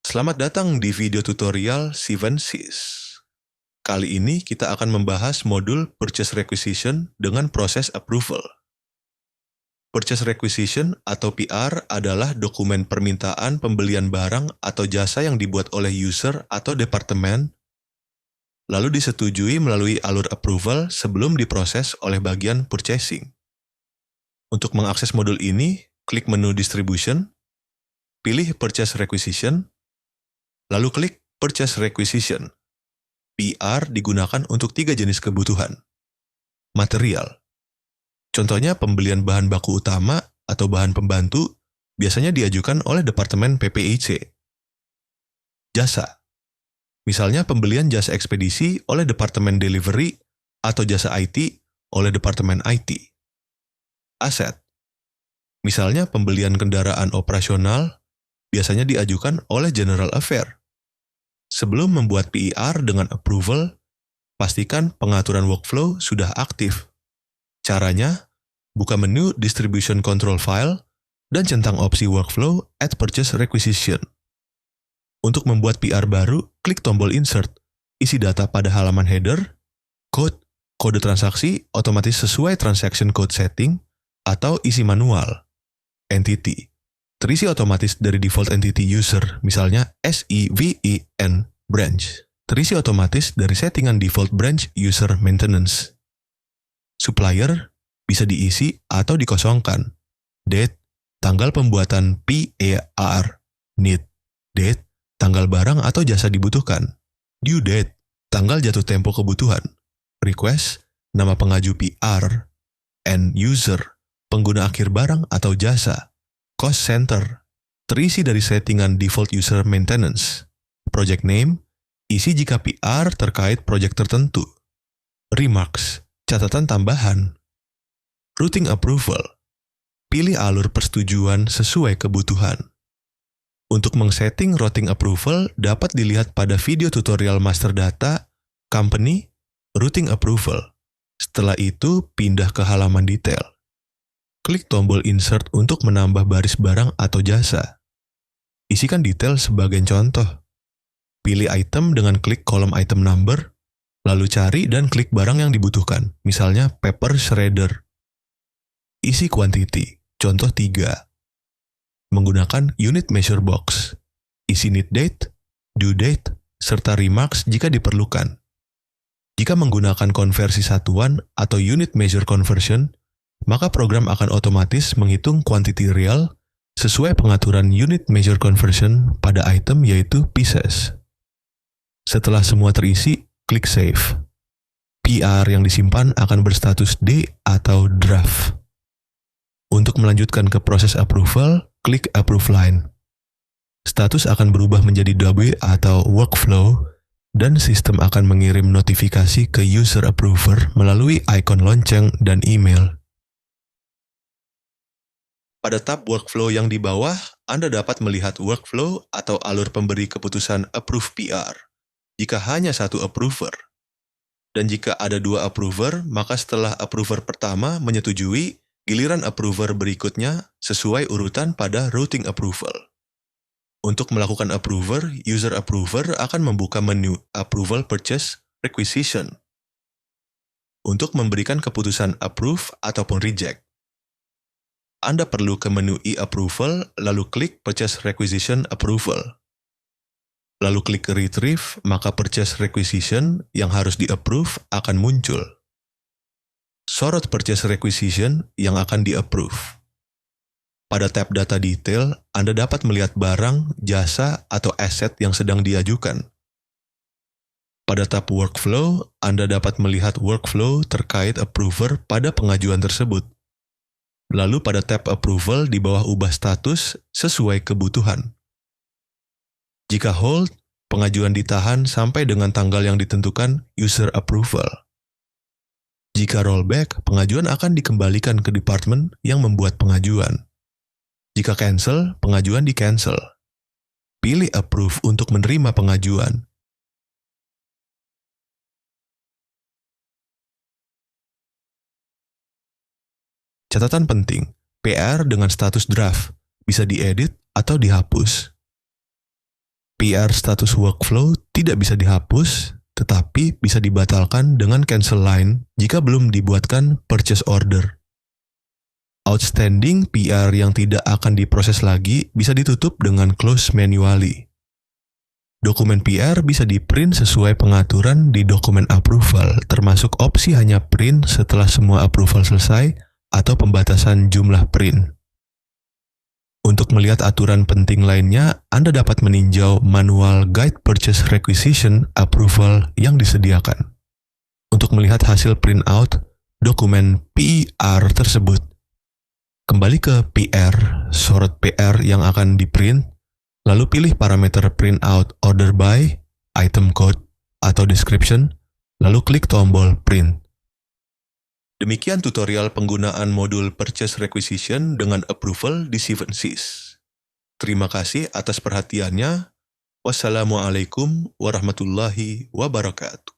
Selamat datang di video tutorial 7sys. Kali ini kita akan membahas modul Purchase Requisition dengan proses approval. Purchase Requisition atau PR adalah dokumen permintaan pembelian barang atau jasa yang dibuat oleh user atau departemen, lalu disetujui melalui alur approval sebelum diproses oleh bagian purchasing. Untuk mengakses modul ini, klik menu Distribution, pilih Purchase Requisition, lalu klik Purchase Requisition. PR digunakan untuk 3 jenis kebutuhan. Material. Contohnya pembelian bahan baku utama atau bahan pembantu biasanya diajukan oleh Departemen PPIC. Jasa. Misalnya pembelian jasa ekspedisi oleh Departemen Delivery atau jasa IT oleh Departemen IT. Aset. Misalnya pembelian kendaraan operasional biasanya diajukan oleh General Affair. Sebelum membuat PIR dengan approval, pastikan pengaturan workflow sudah aktif. Caranya, buka menu Distribution Control File dan centang opsi Workflow at Purchase Requisition. Untuk membuat PR baru, klik tombol Insert, isi data pada halaman header, kode transaksi otomatis sesuai transaction code setting, atau isi manual. Entity. Terisi otomatis dari default entity user, misalnya SEVEN branch. Terisi otomatis dari settingan default branch user maintenance. Supplier bisa diisi atau dikosongkan. Date, tanggal pembuatan PER. Need, date, tanggal barang atau jasa dibutuhkan. Due date, tanggal jatuh tempo kebutuhan. Request, nama pengaju PR. End user, pengguna akhir barang atau jasa. Cost center, terisi dari settingan default user maintenance. Project name, isi jika PR terkait project tertentu. Remarks, catatan tambahan. Routing approval, pilih alur persetujuan sesuai kebutuhan. Untuk mengsetting routing approval dapat dilihat pada video tutorial master data, company, routing approval. Setelah itu, pindah ke halaman detail. Klik tombol Insert untuk menambah baris barang atau jasa. Isikan detail sebagai contoh. Pilih item dengan klik kolom item number, lalu cari dan klik barang yang dibutuhkan, misalnya paper shredder. Isi quantity, contoh 3. Menggunakan unit measure box. Isi need date, due date, serta remarks jika diperlukan. Jika menggunakan konversi satuan atau unit measure conversion, maka program akan otomatis menghitung quantity real sesuai pengaturan unit measure conversion pada item yaitu pieces. Setelah semua terisi, klik Save. PR yang disimpan akan berstatus D atau draft. Untuk melanjutkan ke proses approval, klik Approve Line. Status akan berubah menjadi W atau Workflow, dan sistem akan mengirim notifikasi ke user approver melalui ikon lonceng dan email. Pada tab workflow yang di bawah, Anda dapat melihat workflow atau alur pemberi keputusan approve PR, jika hanya satu approver. Dan jika ada 2 approver, maka setelah approver pertama menyetujui, giliran approver berikutnya sesuai urutan pada routing approval. Untuk melakukan approver, user approver akan membuka menu Approval Purchase Requisition untuk memberikan keputusan approve ataupun reject. Anda perlu ke menu e-approval, lalu klik Purchase Requisition Approval. Lalu klik Retrieve, maka Purchase Requisition yang harus di-approve akan muncul. Sorot Purchase Requisition yang akan di-approve. Pada tab Data Detail, Anda dapat melihat barang, jasa, atau aset yang sedang diajukan. Pada tab Workflow, Anda dapat melihat workflow terkait approver pada pengajuan tersebut. Lalu pada tab Approval di bawah ubah status sesuai kebutuhan. Jika hold, pengajuan ditahan sampai dengan tanggal yang ditentukan user approval. Jika rollback, pengajuan akan dikembalikan ke departemen yang membuat pengajuan. Jika cancel, pengajuan di-cancel. Pilih Approve untuk menerima pengajuan. Catatan penting, PR dengan status draft bisa diedit atau dihapus. PR status workflow tidak bisa dihapus, tetapi bisa dibatalkan dengan cancel line jika belum dibuatkan purchase order. Outstanding PR yang tidak akan diproses lagi bisa ditutup dengan close manually. Dokumen PR bisa di-print sesuai pengaturan di dokumen approval, termasuk opsi hanya print setelah semua approval selesai atau pembatasan jumlah print. Untuk melihat aturan penting lainnya, Anda dapat meninjau manual Guide Purchase Requisition Approval yang disediakan. Untuk melihat hasil printout dokumen PR tersebut, kembali ke PR, sorot PR yang akan di-print, lalu pilih parameter printout order by, item code, atau description, lalu klik tombol print. Demikian tutorial penggunaan modul Purchase Requisition dengan approval di 7sys. Terima kasih atas perhatiannya. Wassalamualaikum warahmatullahi wabarakatuh.